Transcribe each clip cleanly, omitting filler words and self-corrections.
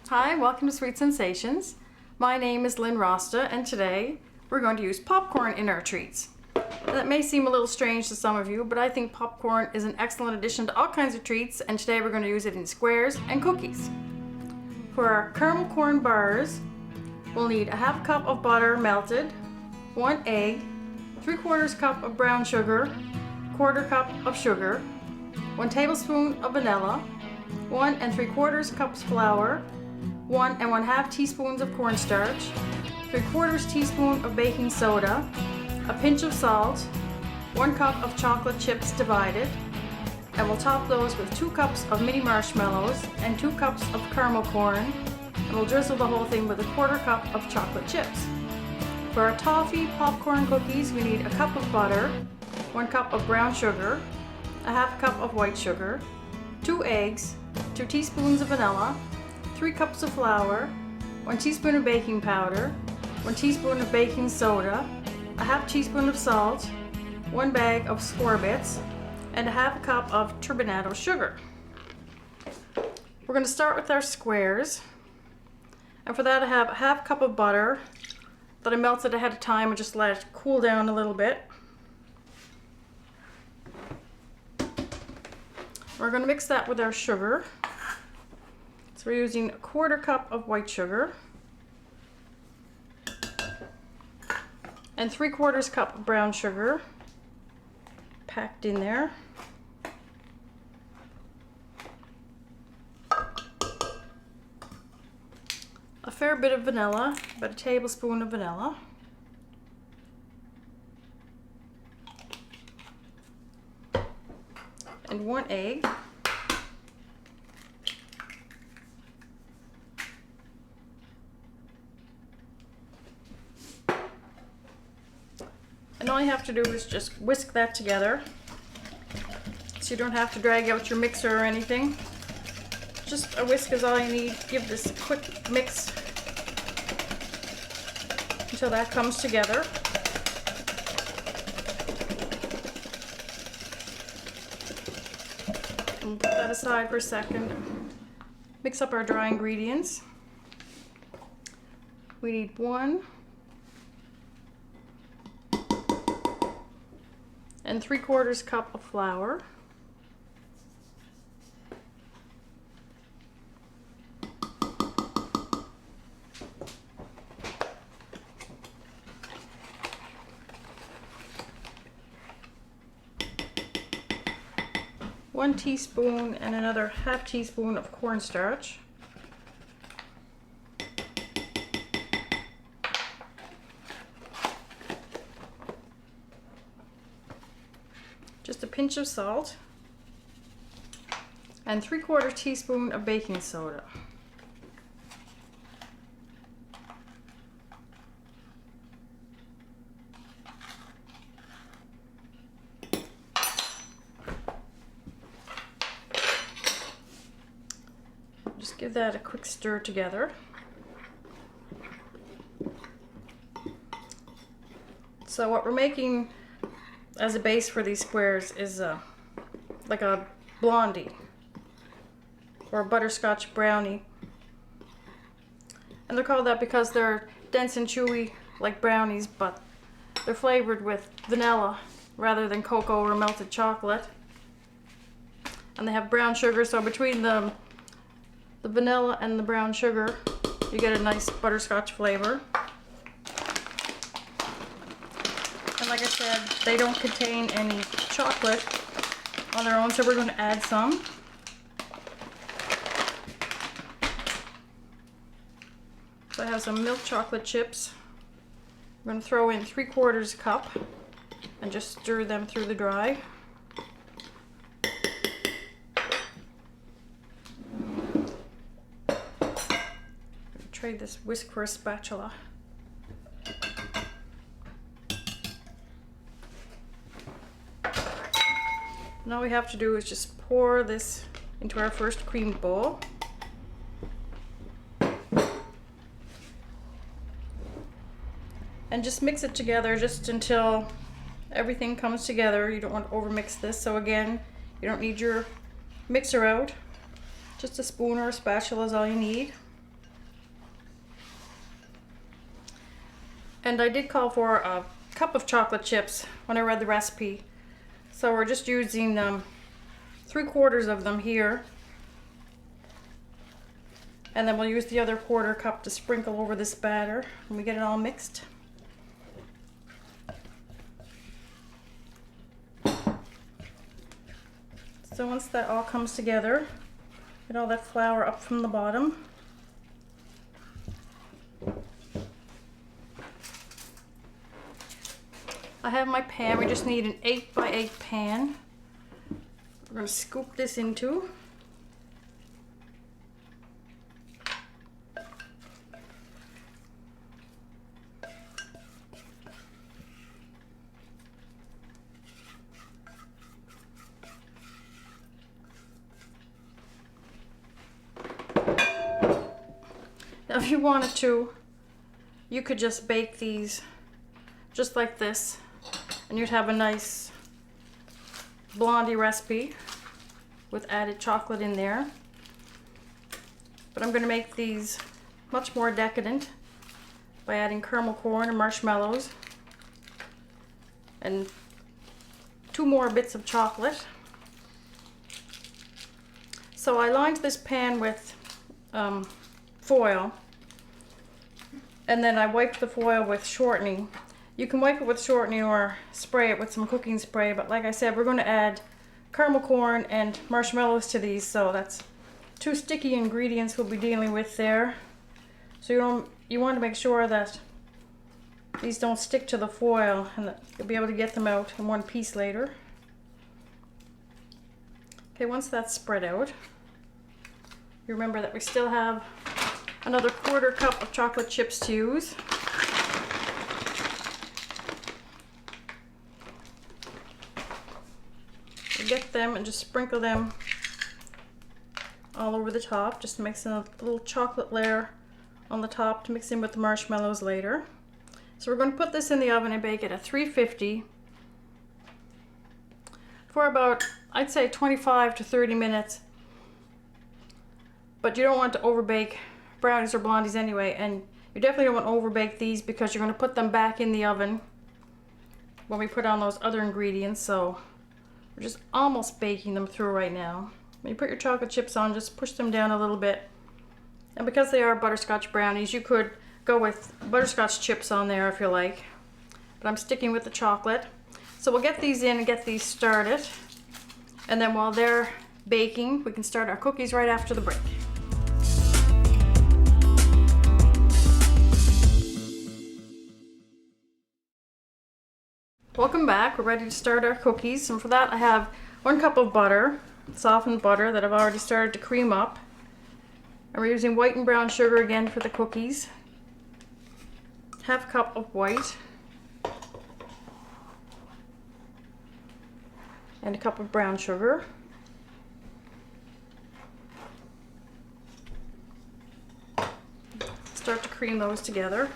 Hi, welcome to Sweet Sensations. My name is Lynn Rasta, and today we're going to use popcorn in our treats. That may seem a little strange to some of you, but I think popcorn is an excellent addition to all kinds of treats, and today we're going to use it in squares and cookies. For our caramel corn bars, we'll need a half cup of butter melted, 1 egg, 3/4 cup of brown sugar, 1/4 cup of sugar, 1 tablespoon of vanilla, 1 3/4 cups flour, 1 1/2 teaspoons of cornstarch, 3/4 teaspoon of baking soda, a pinch of salt, 1 cup of chocolate chips divided, and we'll top those with 2 cups of mini marshmallows and 2 cups of caramel corn, and we'll drizzle the whole thing with a 1/4 cup of chocolate chips. For our toffee popcorn cookies, we need a cup of butter, 1 cup of brown sugar, a half cup of white sugar, 2 eggs, 2 teaspoons of vanilla, 3 cups of flour, 1 teaspoon of baking powder, 1 teaspoon of baking soda, a half teaspoon of salt, 1 bag of score bits, and a half cup of turbinado sugar. We're going to start with our squares, and for that I have a half cup of butter that I melted ahead of time and just let it cool down a little bit. We're going to mix that with our sugar. So we're using a 1/4 cup of white sugar and 3/4 cup of brown sugar packed in there. A fair bit of vanilla, about a tablespoon of vanilla. And 1 egg. And all you have to do is just whisk that together. So you don't have to drag out your mixer or anything. Just a whisk is all you need. Give this a quick mix until that comes together. And put that aside for a second. Mix up our dry ingredients. We need 1 3/4 cup of flour. One teaspoon and another half teaspoon of cornstarch. Just a pinch of salt and 3/4 teaspoon of baking soda. Just give that a quick stir together. So what we're making as a base for these squares is like a blondie or a butterscotch brownie. And they're called that because they're dense and chewy like brownies, but they're flavored with vanilla rather than cocoa or melted chocolate. And they have brown sugar, so between the vanilla and the brown sugar, you get a nice butterscotch flavor. And like I said, they don't contain any chocolate on their own, so we're going to add some. So I have some milk chocolate chips. I'm going to throw in 3/4 cup and just stir them through the dry. Trade this whisk for a spatula. And all we have to do is just pour this into our first creamed bowl. And just mix it together just until everything comes together. You don't want to overmix this. So again, you don't need your mixer out. Just a spoon or a spatula is all you need. And I did call for a cup of chocolate chips when I read the recipe. So we're just using 3/4 of them here. And then we'll use the other 1/4 cup to sprinkle over this batter when we get it all mixed. So once that all comes together, get all that flour up from the bottom. I have my pan. We just need an 8x8 pan. We're going to scoop this into. Now, if you wanted to, you could just bake these just like this, and you'd have a nice blondie recipe with added chocolate in there. But I'm going to make these much more decadent by adding caramel corn and marshmallows and 2 more bits of chocolate. So I lined this pan with foil, and then I wiped the foil with shortening. You can wipe it with shortening or spray it with some cooking spray, but like I said, we're going to add caramel corn and marshmallows to these, so that's 2 sticky ingredients we'll be dealing with there. So you want to make sure that these don't stick to the foil and that you'll be able to get them out in one piece later. Okay, once that's spread out, you remember that we still have another 1/4 cup of chocolate chips to use. You get them and just sprinkle them all over the top, just to mix in a little chocolate layer on the top to mix in with the marshmallows later. So we're going to put this in the oven and bake it at 350 for about, I'd say, 25 to 30 minutes. But you don't want to overbake brownies or blondies anyway, and you definitely don't want to overbake these because you're going to put them back in the oven when we put on those other ingredients. So we're just almost baking them through right now. When you put your chocolate chips on, just push them down a little bit. And because they are butterscotch brownies, you could go with butterscotch chips on there if you like. But I'm sticking with the chocolate. So we'll get these in and get these started. And then while they're baking, we can start our cookies right after the break. Welcome back. We're ready to start our cookies, and for that I have 1 cup of butter, softened butter that I've already started to cream up. And we're using white and brown sugar again for the cookies. 1/2 cup of white and 1 cup of brown sugar. Start to cream those together.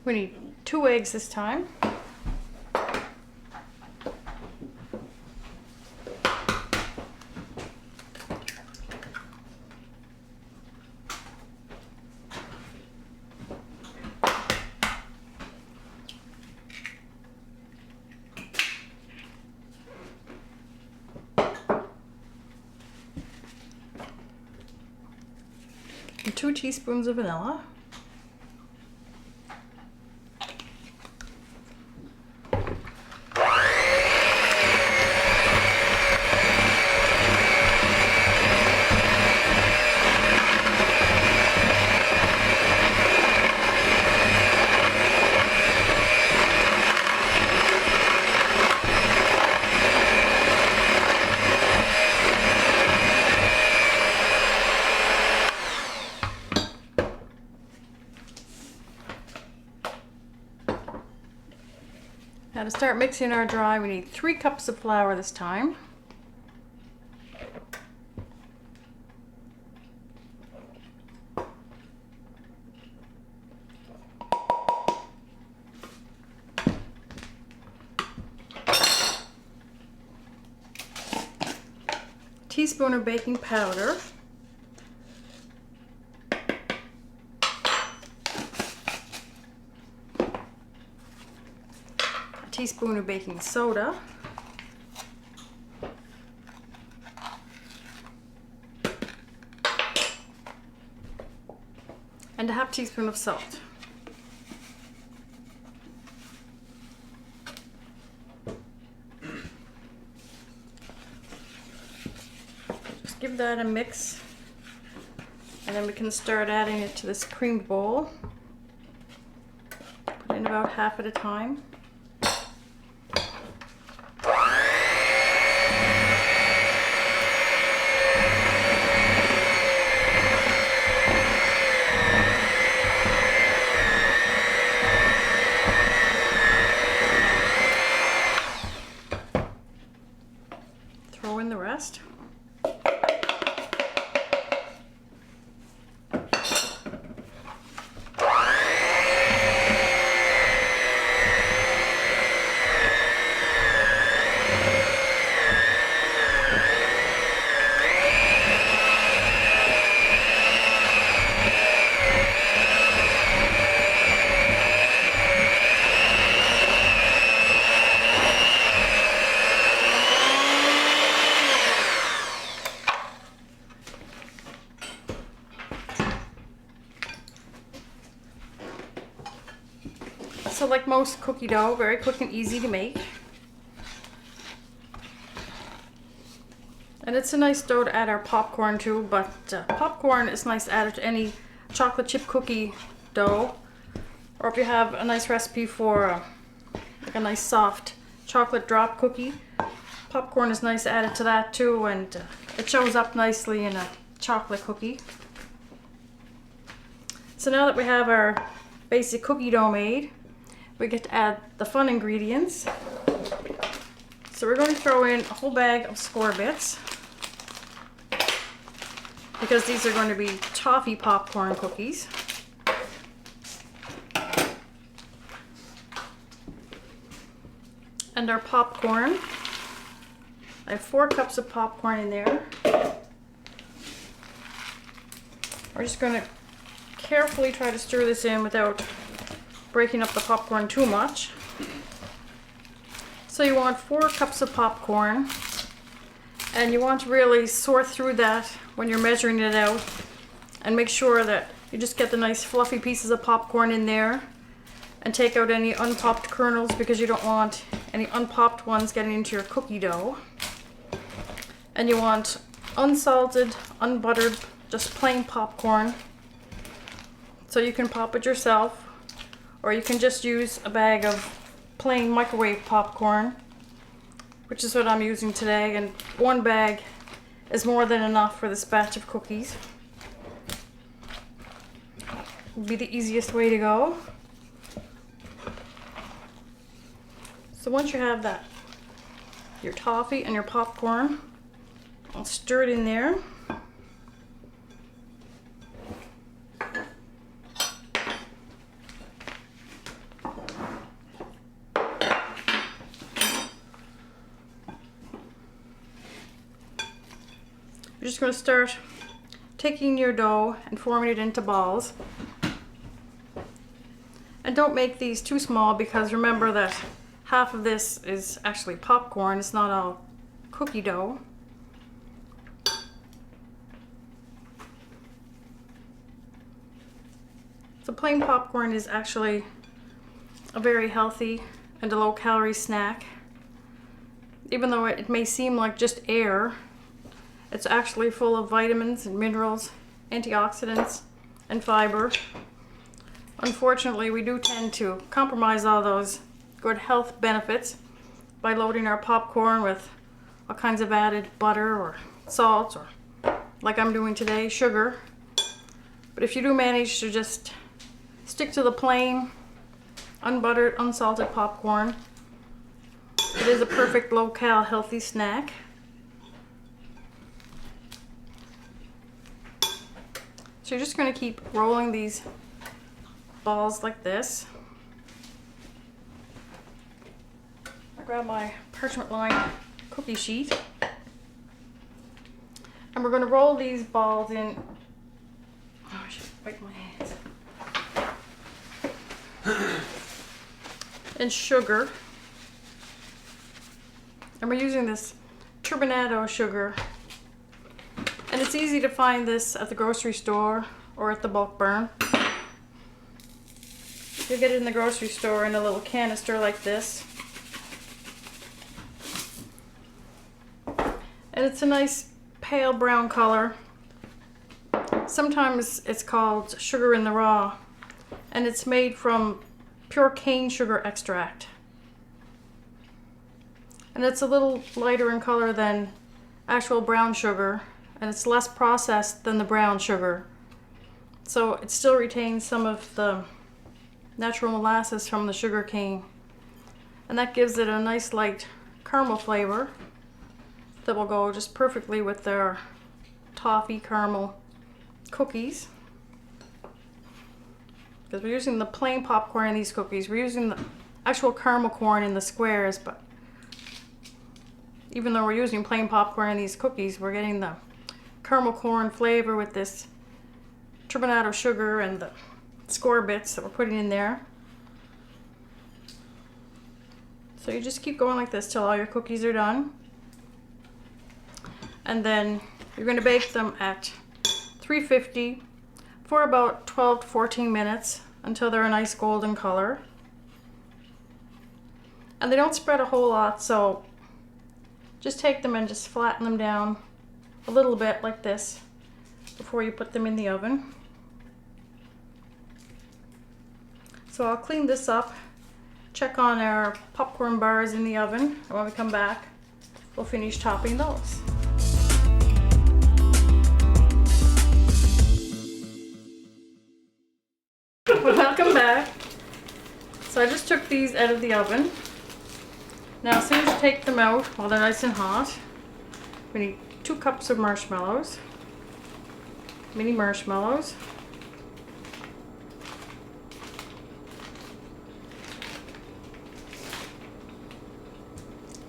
We need 2 eggs this time. And 2 teaspoons of vanilla. Now to start mixing our dry, we need 3 cups of flour this time. Teaspoon of baking powder. Teaspoon of baking soda, and a 1/2 teaspoon of salt. Just give that a mix, and then we can start adding it to this creamed bowl. Put in about half at a time. Throw in the rest. So like most cookie dough, very quick and easy to make. And it's a nice dough to add our popcorn to, but popcorn is nice added to any chocolate chip cookie dough. Or if you have a nice recipe for like a nice soft chocolate drop cookie, popcorn is nice added to that too, and it shows up nicely in a chocolate cookie. So now that we have our basic cookie dough made, we get to add the fun ingredients. So we're going to throw in a whole bag of score bits, because these are going to be toffee popcorn cookies. And our popcorn. I have 4 cups of popcorn in there. We're just going to carefully try to stir this in without breaking up the popcorn too much. So you want 4 cups of popcorn, and you want to really sort through that when you're measuring it out, and make sure that you just get the nice fluffy pieces of popcorn in there, and take out any unpopped kernels, because you don't want any unpopped ones getting into your cookie dough. And you want unsalted, unbuttered, just plain popcorn. So you can pop it yourself, or you can just use a bag of plain microwave popcorn, which is what I'm using today, and 1 bag is more than enough for this batch of cookies. Would be the easiest way to go. So once you have that, your toffee and your popcorn, I'll stir it in there. You're just going to start taking your dough and forming it into balls. And don't make these too small, because remember that half of this is actually popcorn. It's not all cookie dough. So plain popcorn is actually a very healthy and a low-calorie snack. Even though it may seem like just air, it's actually full of vitamins and minerals, antioxidants, and fiber. Unfortunately, we do tend to compromise all those good health benefits by loading our popcorn with all kinds of added butter or salt, or, like I'm doing today, sugar. But if you do manage to just stick to the plain, unbuttered, unsalted popcorn, It is a perfect low-cal healthy snack. So you're just going to keep rolling these balls like this. I grab my parchment lined cookie sheet. And we're going to roll these balls in. Oh, I should wipe my hands. In sugar. And we're using this turbinado sugar. And it's easy to find this at the grocery store or at the bulk barn. You'll get it in the grocery store in a little canister like this. And it's a nice pale brown color. Sometimes it's called sugar in the raw, and it's made from pure cane sugar extract. And it's a little lighter in color than actual brown sugar, and it's less processed than the brown sugar. So it still retains some of the natural molasses from the sugar cane, and that gives it a nice light caramel flavor that will go just perfectly with their toffee caramel cookies. Because we're using the plain popcorn in these cookies. We're using the actual caramel corn in the squares, but even though we're using plain popcorn in these cookies, we're getting the caramel corn flavor with this turbinado sugar and the score bits that we're putting in there. So you just keep going like this till all your cookies are done. And then you're going to bake them at 350 for about 12 to 14 minutes until they're a nice golden color. And they don't spread a whole lot, so just take them and just flatten them down a little bit like this before you put them in the oven. So I'll clean this up, check on our popcorn bars in the oven, and when we come back, we'll finish topping those. Welcome back. So I just took these out of the oven. Now as soon as you take them out while they're nice and hot, we need 2 cups of marshmallows, mini marshmallows.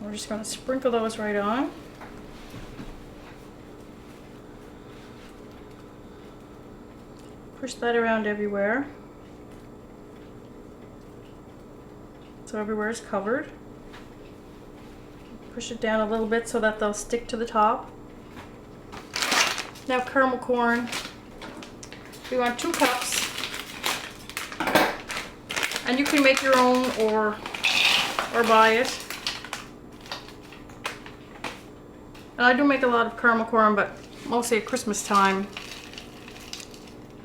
We're just going to sprinkle those right on. Push that around everywhere, so everywhere is covered. Push it down a little bit so that they'll stick to the top. Now caramel corn, we want 2 cups, and you can make your own or buy it. And I do make a lot of caramel corn, but mostly at Christmas time.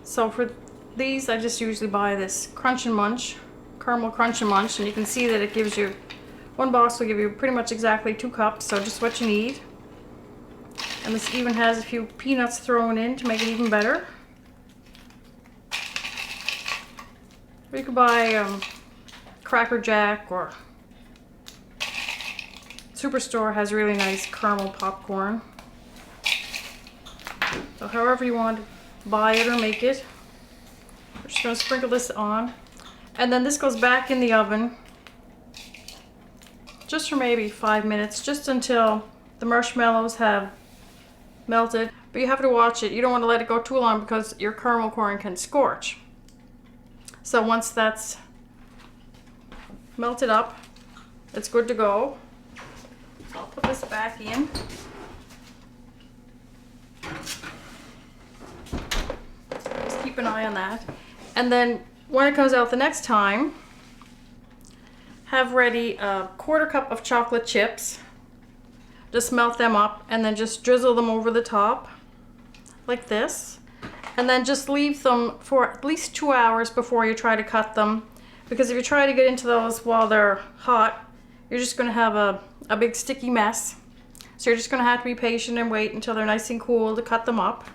So for these, I just usually buy this Crunch and Munch, Caramel Crunch and Munch, and you can see that it gives you, one box will give you pretty much exactly 2 cups, so just what you need. And this even has a few peanuts thrown in to make it even better. Or you could buy Cracker Jack, or Superstore has really nice caramel popcorn. So however you want to buy it or make it. We're just going to sprinkle this on, and then this goes back in the oven just for maybe 5 minutes, just until the marshmallows have melted. But you have to watch it. You don't want to let it go too long because your caramel corn can scorch. So once that's melted up, it's good to go. So I'll put this back in. Just keep an eye on that. And then when it comes out the next time, have ready a 1/4 cup of chocolate chips. Just melt them up and then just drizzle them over the top like this. And then just leave them for at least 2 hours before you try to cut them. Because if you try to get into those while they're hot, you're just going to have a big sticky mess. So you're just going to have to be patient and wait until they're nice and cool to cut them up.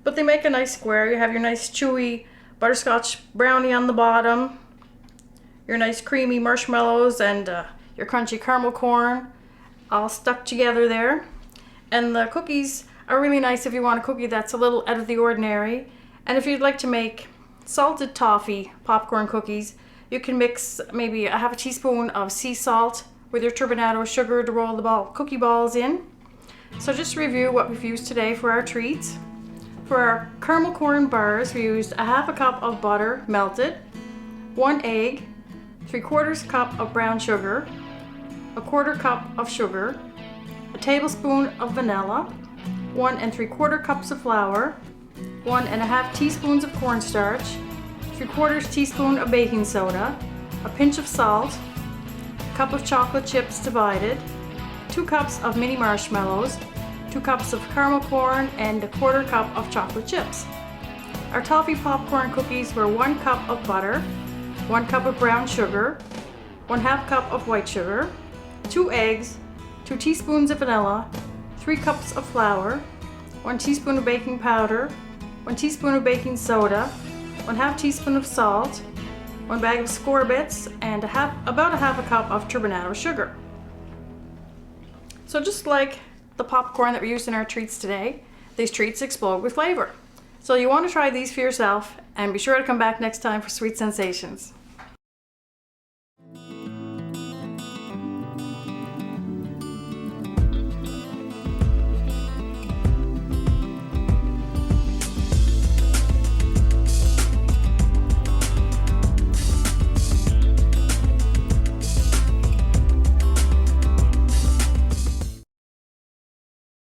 But they make a nice square. You have your nice chewy butterscotch brownie on the bottom, your nice creamy marshmallows, and your crunchy caramel corn all stuck together there. And the cookies are really nice if you want a cookie that's a little out of the ordinary. And if you'd like to make salted toffee popcorn cookies, you can mix maybe a half a teaspoon of sea salt with your turbinado sugar to roll the cookie balls in. So just to review what we've used today for our treats. For our caramel corn bars, we used a half a cup of butter melted, 1 egg, 3/4 cup of brown sugar, a 1/4 cup of sugar, a tablespoon of vanilla, 1 3/4 cups of flour, 1 1/2 teaspoons of cornstarch, 3/4 teaspoon of baking soda, a pinch of salt, a cup of chocolate chips divided, 2 cups of mini marshmallows, 2 cups of caramel corn, and a 1/4 cup of chocolate chips. Our toffee popcorn cookies were 1 cup of butter, 1 cup of brown sugar, 1/2 cup of white sugar, 2 eggs, 2 teaspoons of vanilla, 3 cups of flour, 1 teaspoon of baking powder, 1 teaspoon of baking soda, 1/2 teaspoon of salt, 1 bag of score bits, and about a half a cup of turbinado sugar. So just like the popcorn that we used in our treats today, these treats explode with flavor. So you want to try these for yourself, and be sure to come back next time for sweet sensations.